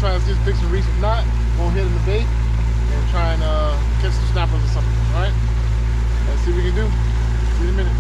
try to just fix some reefs. If not, go ahead in the bay and try and catch some snappers or something. All right? Let's see what we can do. See you in a minute.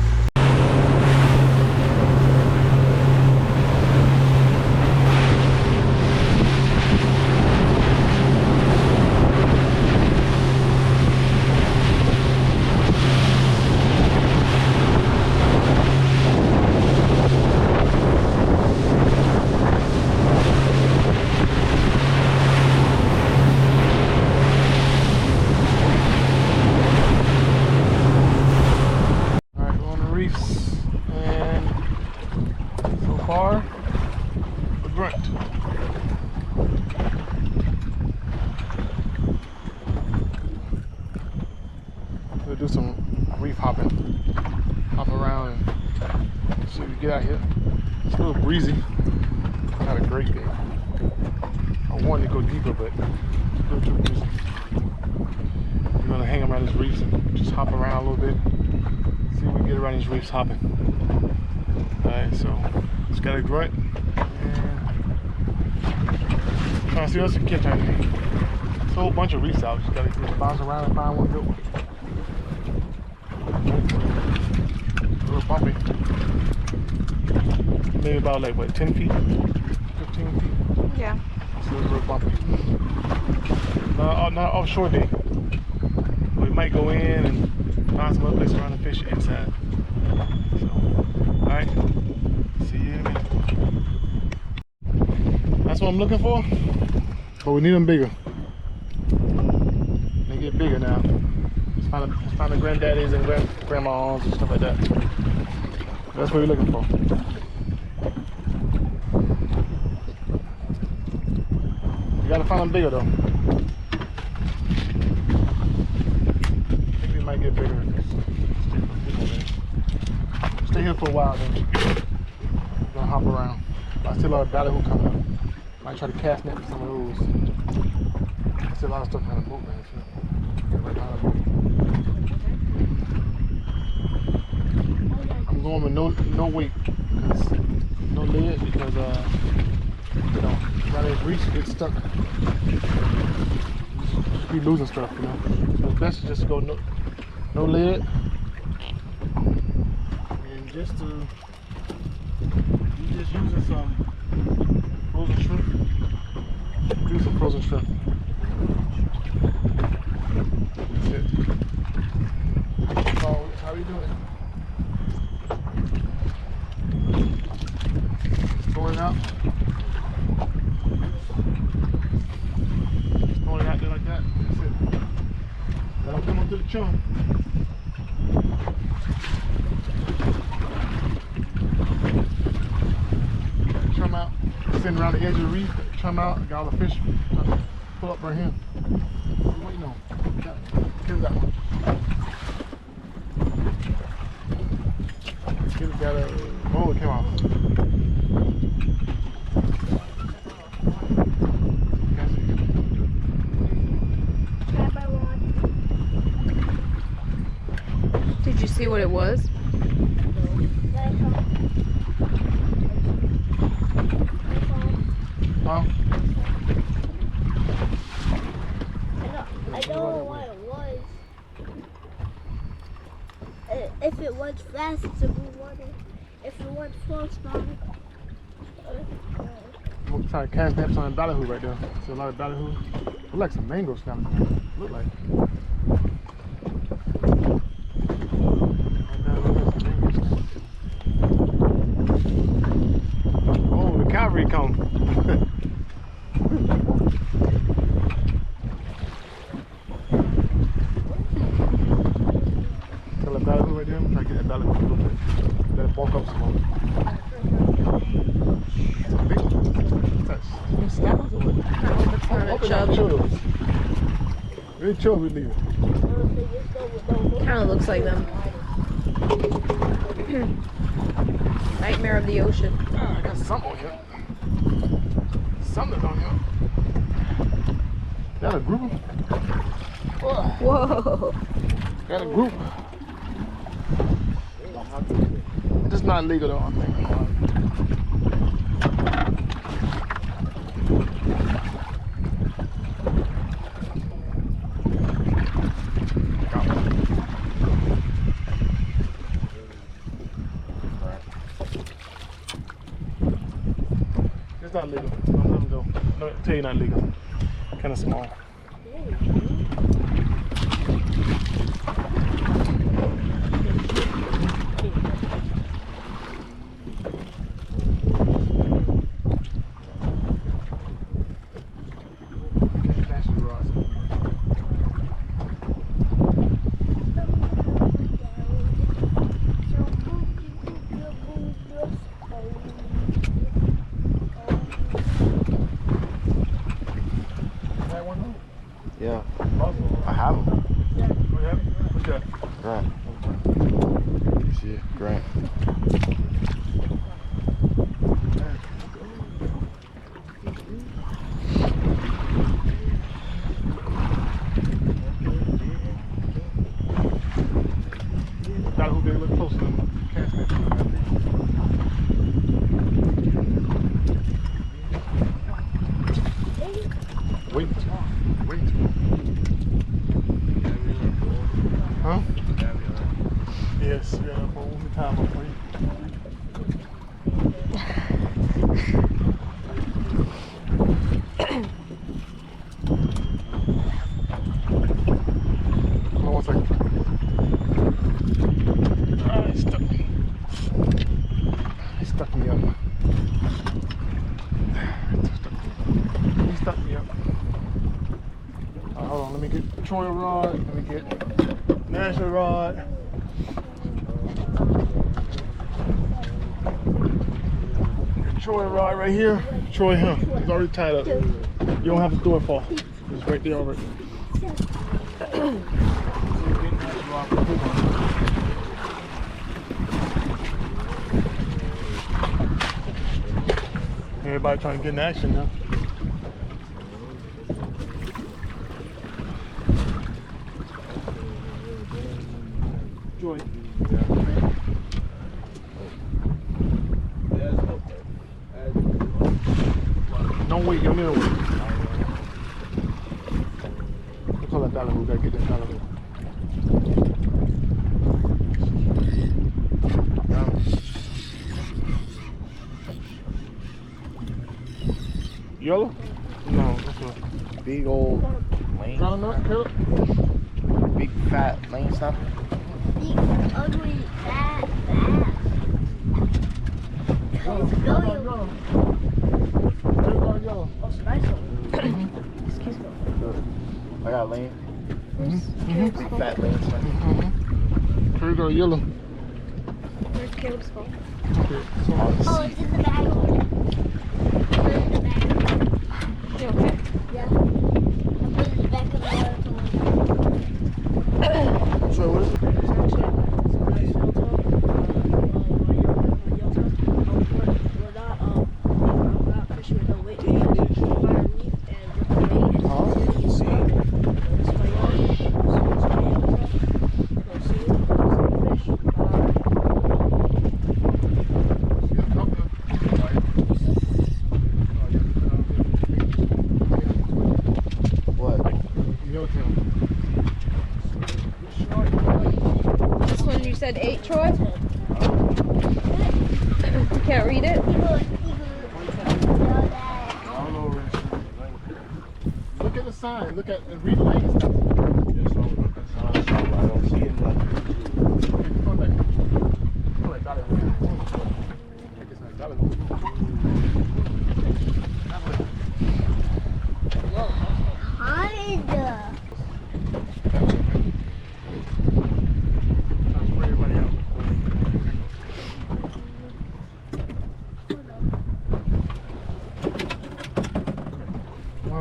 We'll do some reef hopping, hop around and see if we get out here. It's a little breezy. Not a great day. I wanted to go deeper, but it's a little too breezy. We're gonna hang around these reefs and just hop around a little bit. See if we can get around these reefs hopping. Alright, so just got a grunt and trying to see what else we can catch. There's a whole bunch of reefs out. Just gotta just bounce around and find one good one. A little bumpy. Maybe about like what, 10 feet? 15 feet? Yeah. So it's a little bumpy. Not offshore day. We might go in and find some other place around the fish inside. So, alright. See you in a minute. That's what I'm looking for. But we need them bigger. They get bigger now. Let's find the granddaddies and grandmas and stuff like that. That's what we're looking for. You gotta find them bigger though. I think we might get bigger. Stay here for a while then. We're gonna hop around. I see a lot of ballyhoo coming up. Might try to cast net for some of those. I see a lot of stuff on the boat, man. Right behind the boat. I'm going with no weight, because no lid, because you know, a lot of these reefs get stuck. Just be losing stuff, you know. So it's best to just go no lid, and just using some frozen shrimp. Do some frozen shrimp. That's it. So, how you doing? Going out. Going out there like that. That's it. That'll come up to the chum. Chum out. Sitting around the edge of the reef. Chum out. Got all the fish. Pull up right here. What are you waiting on? Here's that one. Kid's got a. Oh, it came off. Did you see what it was? Huh? I don't know what it was. If it was fast, it's a blue water. If it was slow, it's not. I'm trying to cast nets on a ballyhoo right there. See a lot of ballyhoo. Look like some mango snappers. Look like. Oh, the cavalry come. Got a ballyhoo right there. I'm trying to get that ballyhoo a little bit. Let it bulk up some more. It's a big one. That's snappers or what? Kind of chubby. Really chill with leaving. Kind of looks like them. Nightmare of the ocean. I got something on here. Something on here. Got a group. Whoa. Got a group. It's just not legal though, I think. It's not legal. Don't let him go. No, I tell you not legal. Kind of small. Yeah, I have them. What's that? Grant. You see it? Grant. Got who they look closer to them. Cast that thing. Wait. Wait. Huh? Yes, yeah, for one more time, I'm free. Hold on 1 second. It stuck me. It stuck me up. He stuck me up. Hold on, let me get Troy a rod. Let me get Nash a rod. Troy a rod right here. Troy him. He's already tied up. You don't have to throw it far. It's right there already. Everybody trying to get in action now. Joy. Don't wait, you're gonna wait. We'll call that dollar who gotta get that dollar who. Yellow? No, that's what. Big old lane. Got enough, Caleb? Big fat lane snapper. Big, ugly, fat. Let's go. Yellow. Yellow. Oh, it's a nice one. Excuse me. I got a lane. Big fat lane snapper. Here we go, yellow. Where's Caleb's phone? Okay, so Oh, it's in the bag. Put it in the bag. You okay? Yeah. Put it in the back of the water. so what is it? What? Yellowtail. This one you said 8, Troy? You can't read it? I don't know where it's at. Look at the sign. Look at and read the lane stuff. I don't see it. Come back. Come like dollar. I guess it's dollar.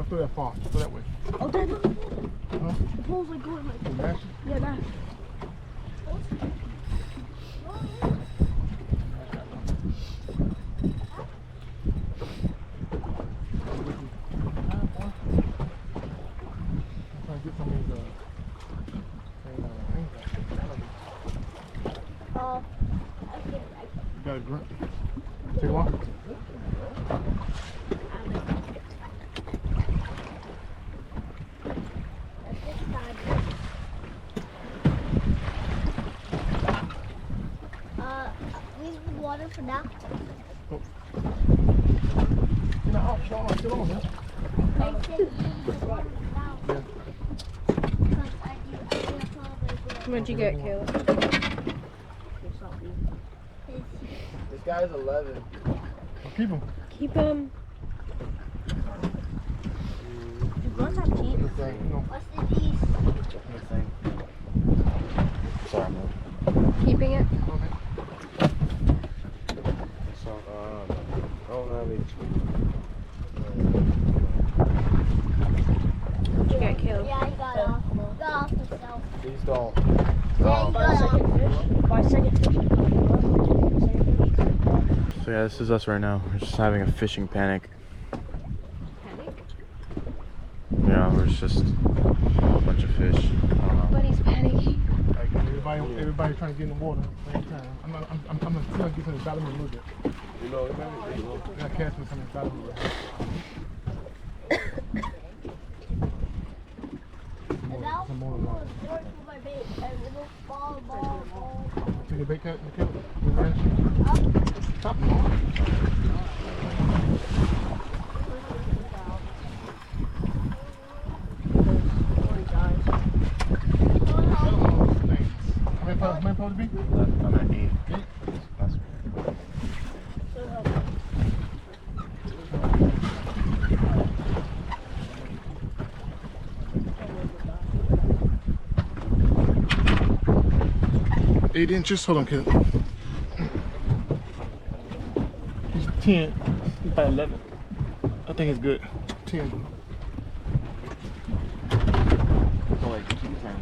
Throw that far. Go that way. Oh, Dad, look. Huh? The pole's like going like Oh, Nash? yeah, that. You got a grunt. Take a walk. Leave the water for now. Oh. You're not off, still on, man. What'd you get, Caleb? This guy's 11. Keep him. Keep him. What's up, Pete? Good thing. What's the piece? Good thing. Sorry, man. Keeping it. Okay. So, I don't have any. What'd you get, Caleb? Yeah, he got off. Got off himself. Please don't. Yeah, he got off. So yeah, this is us right now. We're just having a fishing panic. Panic? Yeah, we're just a bunch of fish. I don't know. Buddy's panicking. Like, everybody trying to get in the water at the same time. I'm gonna get to the bottom a little bit. You know, I gotta catch me something bottom a little bit. Some more water. Take a bait cat, Top them on. How many supposed to be? I'm at 8. That's 8 inches. Hold on, kid. He's 10. He's about 11. I think it's good. 10. so like 210.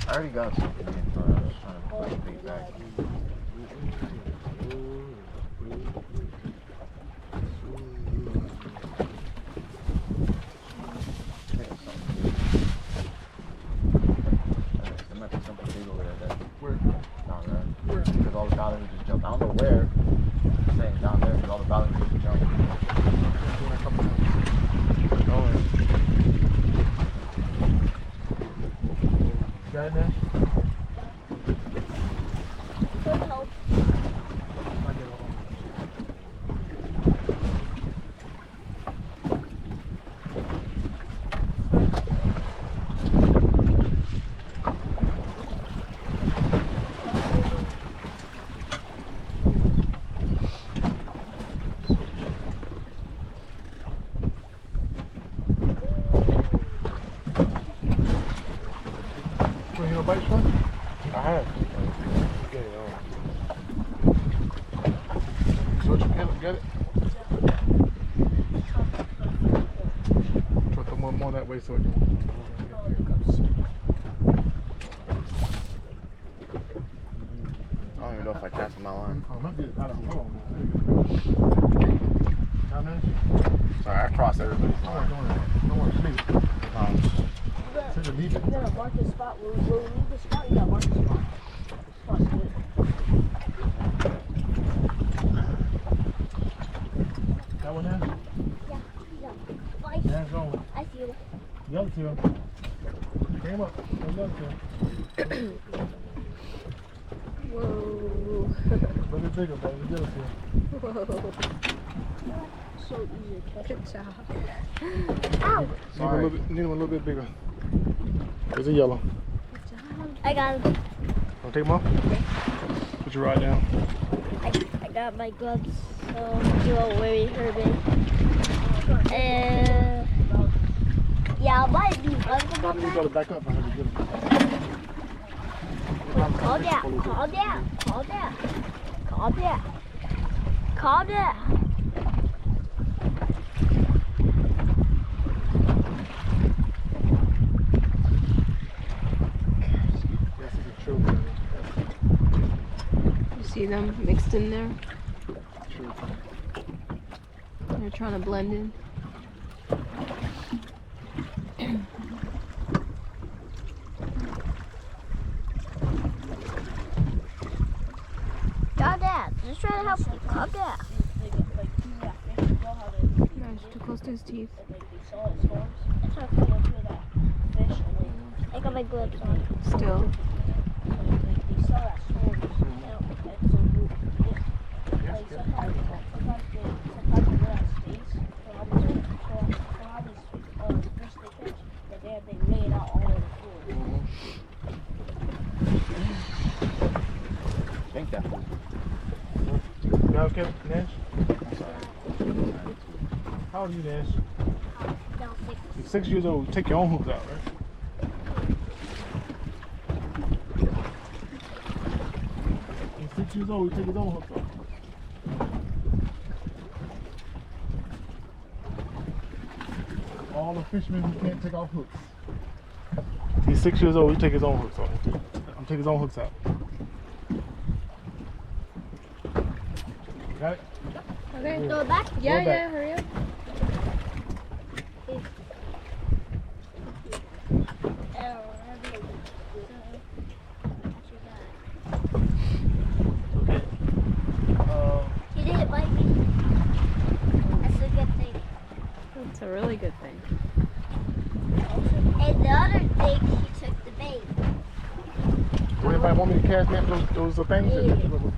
I already got something in for I was trying to put the bait back. There might be something big over there. Where? Down there. Where? Because all the balloons just jumped. I don't know where. I'm saying down there because all the balloons just jumped. Got it now? Bites one? I have. Get it on. So what you get it? Try to throw more that way so it can. I don't even know if I cast my line. Oh, might be the bottom. Hold on. Sorry, I crossed everybody's line. Don't worry. Leave it. Leave it. You gotta mark the spot. We'll leave the spot. You gotta mark the spot. Spot's good. That one there? Yeah. Yeah, go. I see you. The other two. Came up. The other two. Whoa. A little bit bigger, baby. The other two. Whoa. So easy to catch. Good job. Ow! Need him a little bit bigger. There's a yellow. I got him. Want to take him off? Put your rod down. I got my gloves, so you won't worry, Herbie. Yeah, I might be vulnerable. You got to back up. I have to get him. Calm down, calm down, calm down, calm down, calm down. You see them mixed in there? They're trying to blend in. Calm down. Just trying to help you. Calm down. Nice, too close to his teeth. I got my gloves on. Still. saw that story. And so you, like sometimes they go on states for all these fish they catch, but they lay it out all over the floor. Think that. You okay, Nash? How old are you, Nash? Now 6. You're 6 years old. You take your own hooks out, right? He's 6 years old. He take his own hooks out. All the fishermen who can't take off hooks. He's 6 years old. He take his own hooks out. I'm taking his own hooks out. Got it? Okay. Throw it back. Yeah, Go back. yeah, hurry up. Okay. He didn't bite me. That's a good thing. That's a really good thing. And the other thing, he took the bait. Would anybody want me to cast net those things? Or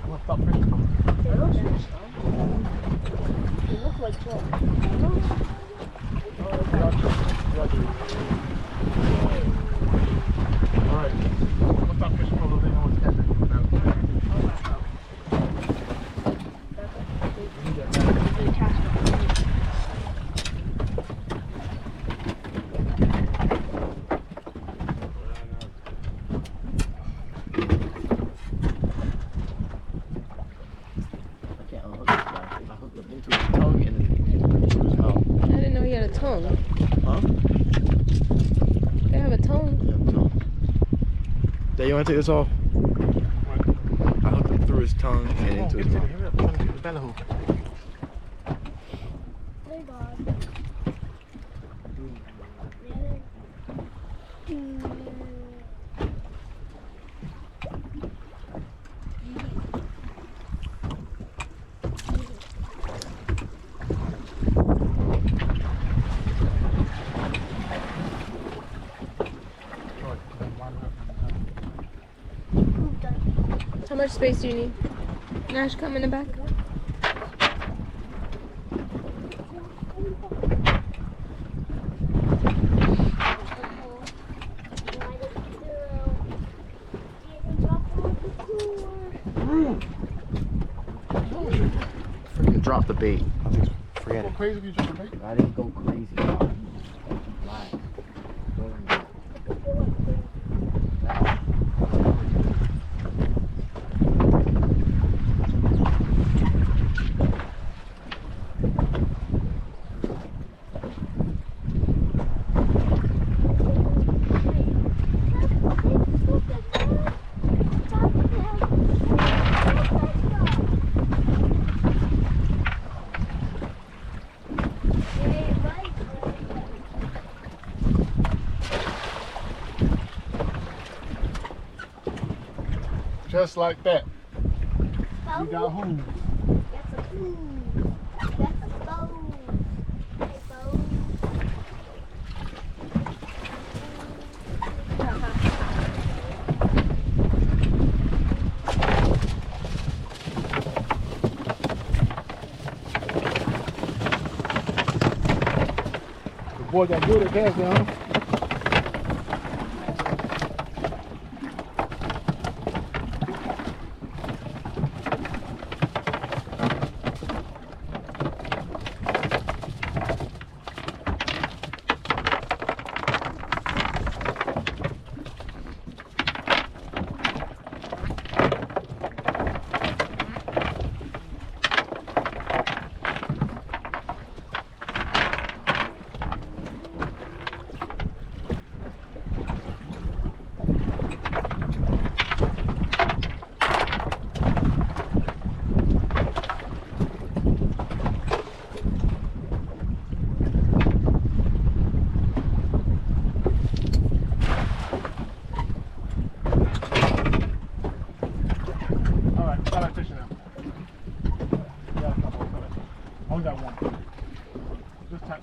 we'll stop fishing? They look like chalk. Alright. We'll stop fishing for a little bit. I want to catch it. I can't unhook this guy. I hooked him into his tongue and then into his mouth. I didn't know he had a tongue. Huh? They have a tongue. Yeah, tongue. Dad, you want to take this off? I hooked him through his tongue and into his mouth. Hurry up. I'm trying to get the belly hook. Thank God. How much space do you need? Nash, come in the back. Freaking drop the bait. Forget Go it. crazy if you drop the bait. I didn't go crazy. Lie. Just like that. Bone? We got home. That's a bone. That's a bone. Hey, bone. The boy got good at casting, huh?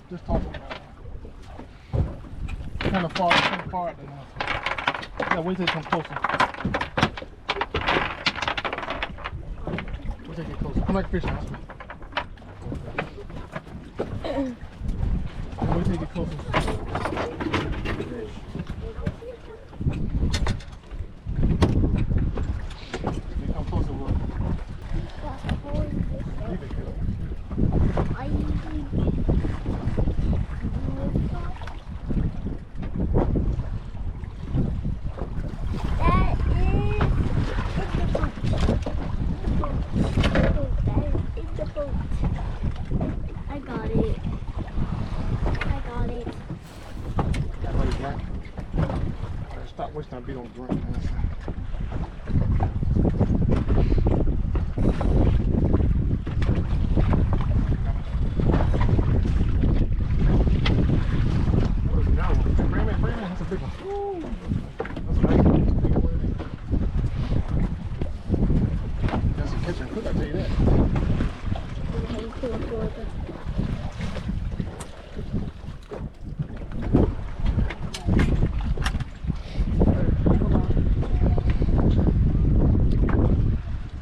Just talk about it. Kind of far out. Yeah, wait till it comes closer. We'll take it closer. Come like fish house. We'll take it closer. Come closer, Will. Leave it here. I got it. That way, Jack. Alright, stop wasting our beat on drink, man. What is it now? Bring it, that's a big one. Woo. That's a nice one. Big one. That's a kitchen cook, I tell you that.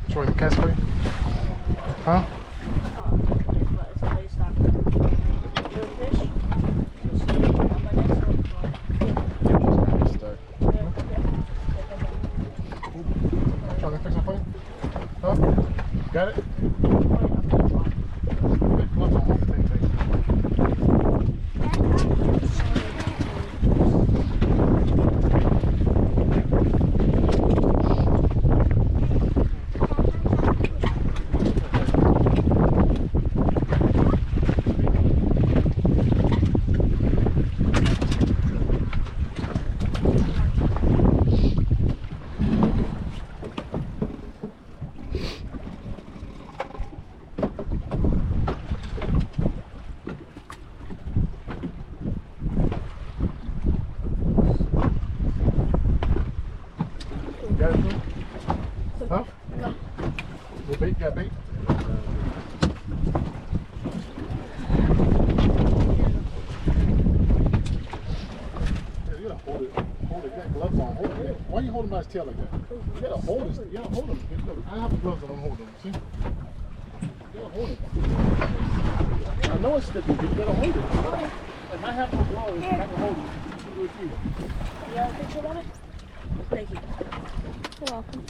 Troy, the catch for you? Huh? Trying to fix it for you? Huh? Got it? Gloves on, hold the thing, Got it, too? Huh? No. Bait? Got bait? Yeah, you gotta hold it. Hold it. Got gloves on. Hold it. Why are you holding by his tail like that? You gotta hold it. You gotta hold him. Look, I have the gloves on. I'm holding him. See? You gotta hold it. I know it's sticky, but you gotta hold it. If I have no gloves, I can hold it. You do it too. You got a picture of it? Thank you. You're welcome.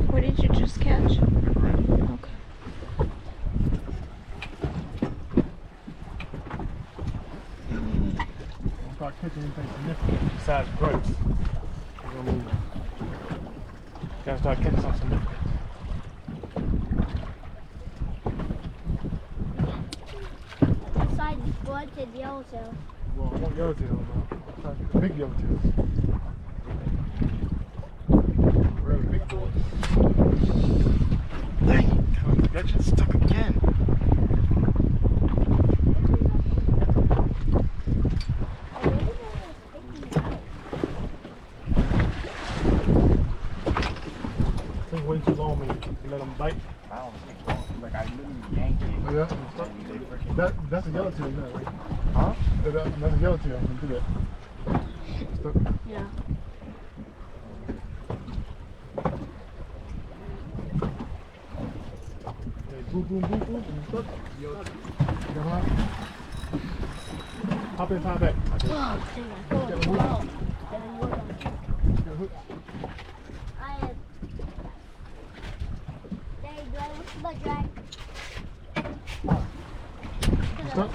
What did you just catch? Okay. Don't start catching anything significant besides grapes. You know, gotta start catching something significant. Inside the blood to Yellowtail. Well, I want yellowtail, but I'm trying to get the big yellowtails. Where are the big boys? Dang, that just stuck again. It's way too long, man. Let them bite. I don't think so. Like I literally yanked it. Oh, yeah? That's a yellowtail, isn't that right? Huh? That's a yellowtail. I'm gonna do that. Stuck. Yeah. Okay, boom, boom, boom, boom, and it's stuck. You got one? Hop in, hop back. Oh, dang, I thought it was low. And then work on it. Got a hook. I am. Hey, do I want to butt drag? Stuck?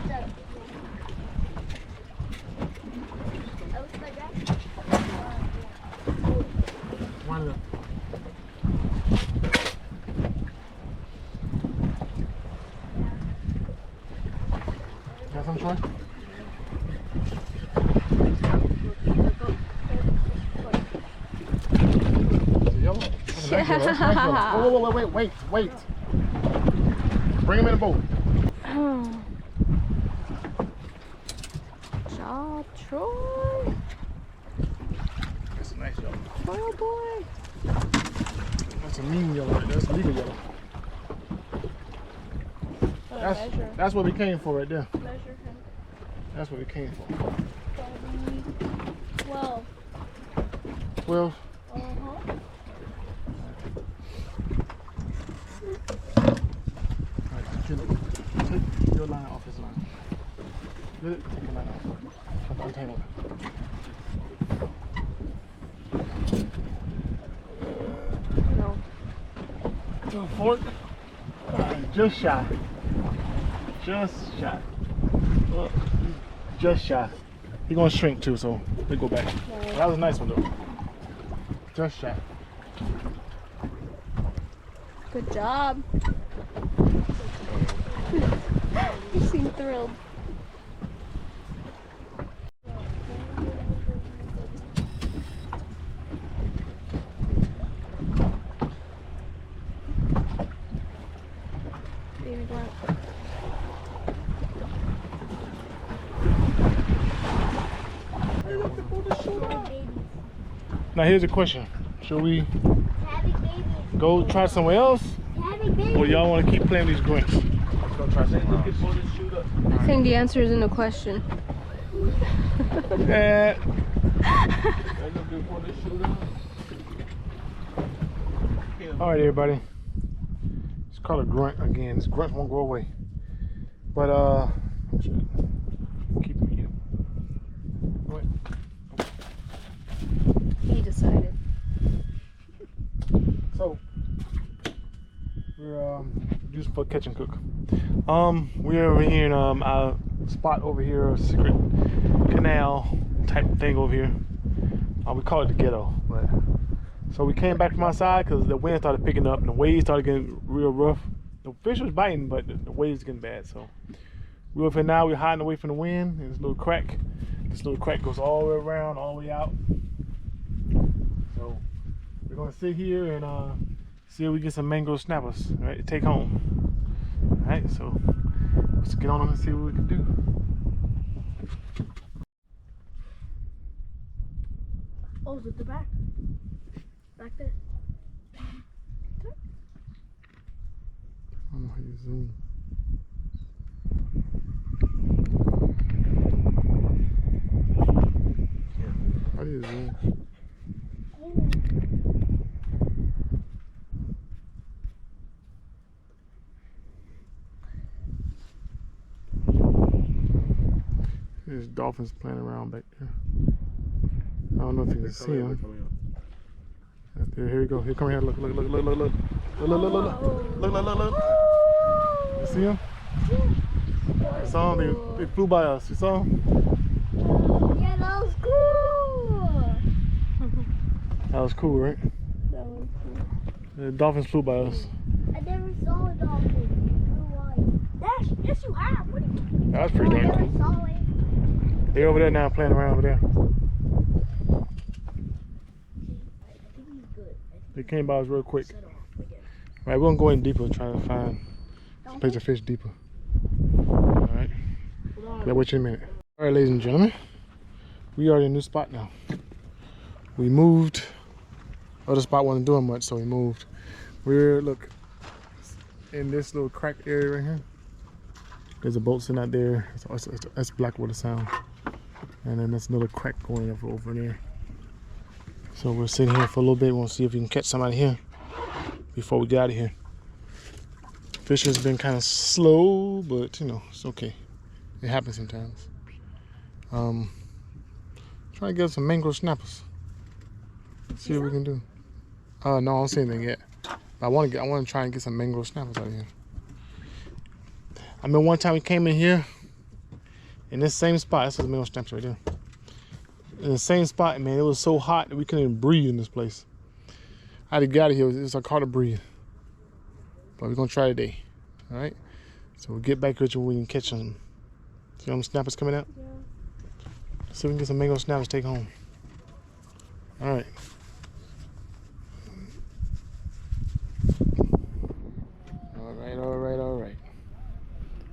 Wind it up. Got some, Troy? Is it yellow? That's a nice yellow. That's a nice yellow. Oh, wait. Bring him in the boat. Oh. Job, Troy. That's a nice yellow. Oh boy. That's a mean yellow. That's legal yellow. measure. That's what we came for right there. Measure him. That's what we came for. 12. 12. Uh-huh. Alright, take your line off his line. Get it? Take your line off. Untangle it. No. To a fork. Just shy. Just shy. Just shy. He gonna shrink too, so we go back. Right. That was a nice one though. Just shy. Good job. You seem thrilled. Baby black. Now here's a question. Should we Having babies. go try somewhere else? Having babies. Or y'all want to keep playing these grunts? Go try something else. I think the answer is in the question. Alright everybody. It's called a grunt again. This grunt won't go away. But keep it here. Go ahead. He decided. So we're used for catch and cook. We're over here in our spot over here, a secret canal type thing over here. We call it the ghetto, but so we came back from outside because the wind started picking up and the waves started getting real rough. The fish was biting, but the waves getting bad. So we're over here now. We're hiding away from the wind. And this little crack goes all the way around, all the way out. So we're gonna sit here and see if we get some mango snappers, right, to take home. All right, so let's get on them and see what we can do. Oh, is it the back? Back there. I don't know how you zoom. How do you zoom? There's dolphins playing around back there. I don't know if you can see them. There, here we go. Here, come here. Look, look, look, look, look, look. Look, look, look, look, look, look, look, look. You see them? I saw them. They flew by us. You saw them? Yeah, that was cool. That was cool, right? That was cool. The dolphins flew by us. I never saw a dolphin. Yes, you have. What do you That was pretty I darn never cool. saw it. They're over there now, playing around over there. I think he's good. They came by us real quick. Set off again. All right, we're gonna go in deeper, trying to find some place to fish deeper. All right. I'll wait you a minute. All right, ladies and gentlemen, we are in a new spot now. We moved. Other spot wasn't doing much, so we moved. We're look in this little crack area right here. There's a boat sitting out there. That's Blackwater Sound, and then there's another crack going over there. So we're sitting here for a little bit. We'll see if we can catch somebody here before we get out of here. Fishing's been kind of slow, but you know, it's okay. It happens sometimes. Trying to get some mango snappers. See what we can do. No, I don't see anything yet. But I want to try and get some mango snappers out of here. I mean, one time we came in here in this same spot. This is mango snappers right there. In the same spot, man, it was so hot that we couldn't even breathe in this place. I had to get out of here. It was like hard to breathe. But we're gonna try today. All right. So we'll get back here till we can catch them. See them snappers coming out? Yeah. See if we can get some mango snappers to take home. All right. All right.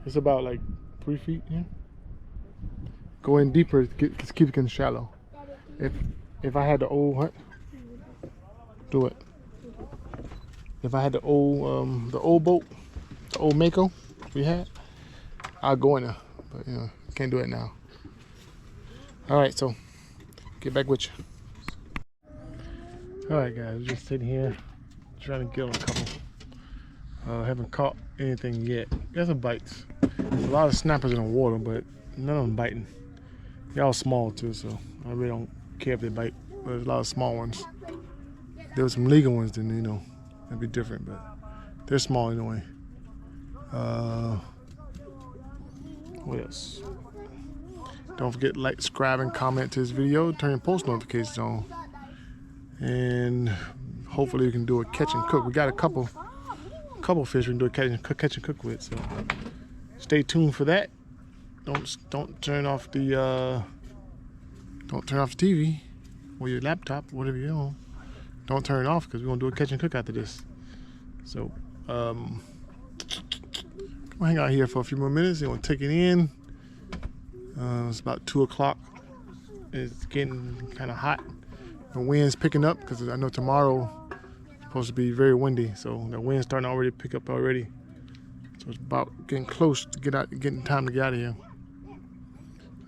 It's about like 3 feet here. Go in deeper to keep it getting shallow. If I had the old what? Do it. If I had the old boat, the old Mako we had, I'll go in there, but you know, can't do it now. All right, so get back with you. All right, guys, we're just sitting here trying to get on a couple. Haven't caught anything yet. Got some bites. There's a lot of snappers in the water, but none of them biting. They're all small too, so I really don't care if they bite. But there's a lot of small ones. There were some legal ones, then you know, it'd be different, but they're small anyway. What else? Don't forget to like, subscribe, and comment to this video. Turn your post notifications on. And hopefully we can do a catch and cook. We got a couple fish we can do a catch and cook with. So stay tuned for that. Don't turn off the TV or your laptop, whatever you're on. Don't turn it off because we're gonna do a catch and cook after this. So come hang out here for a few more minutes. We're gonna take it in. It's about 2 o'clock. It's getting kind of hot. The wind's picking up because I know tomorrow it's supposed to be very windy. So the wind's starting to already pick up already. So it's about getting close to getting time to get out of here.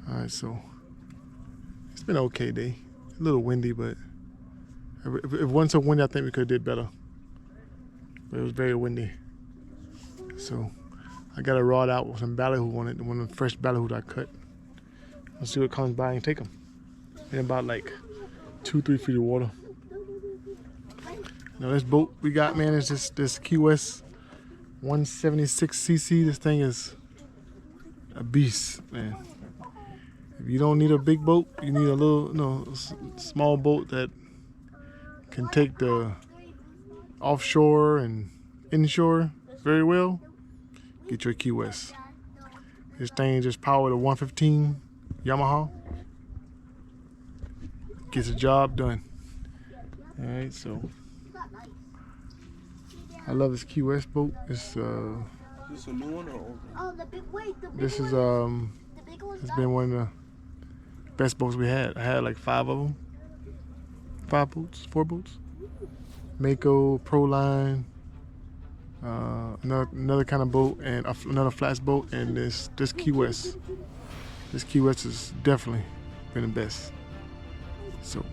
All right, so it's been an okay day. A little windy, but if it wasn't so windy, I think we could have did better. But it was very windy. So I got a rod out with some ballyhoo on it, one of the fresh ballyhoo that I cut. Let's see what comes by and take them. In about like 2-3 feet of water. Now this boat we got, man, is this Key West 176cc. This thing is a beast, man. If you don't need a big boat, you need a little, small boat that can take the offshore and inshore very well. Get your Key West. This thing just powered a 115 Yamaha. Gets the job done. All right, so I love this Key West boat. It's Is this a new one or old? Oh, the big wait, the big this is the big one's it's been one of the best boats we had. I had like 5 of them. 4 boats. Mako, Proline, another kind of boat, and another flats boat, and this Key West. This Key West has definitely been the best. So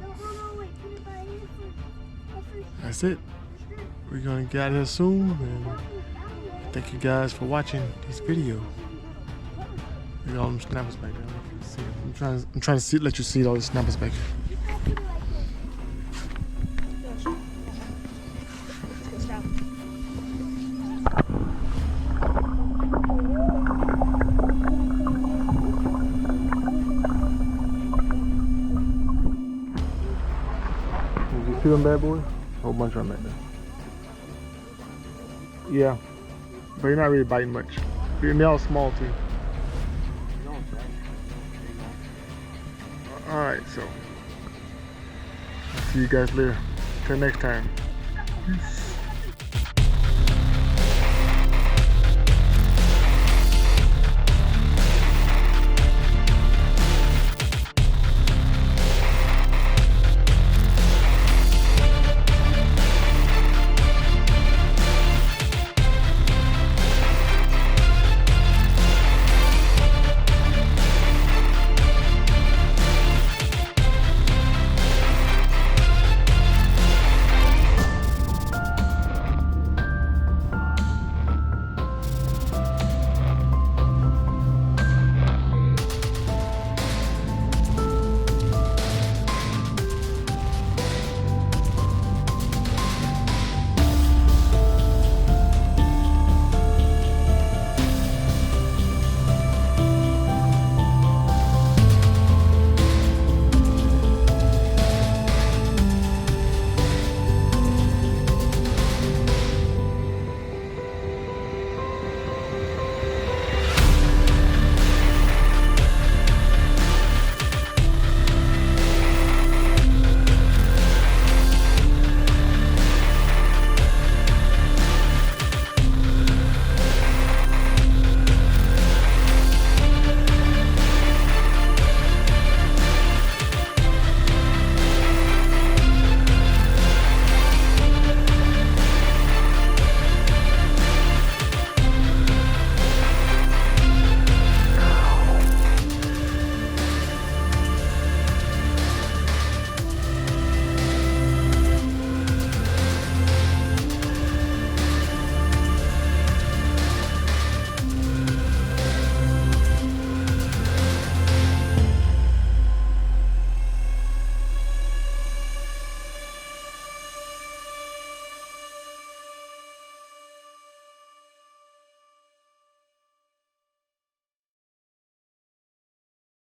that's it. We're gonna get out of here soon, and thank you guys for watching this video. Look at all them snappers back there. I'm trying to let you see all the snappers back here. See them bad boys? A whole bunch of them right there. Yeah, but you're not really biting much. They're all small too. Alright, so I'll see you guys later. Till next time. Peace.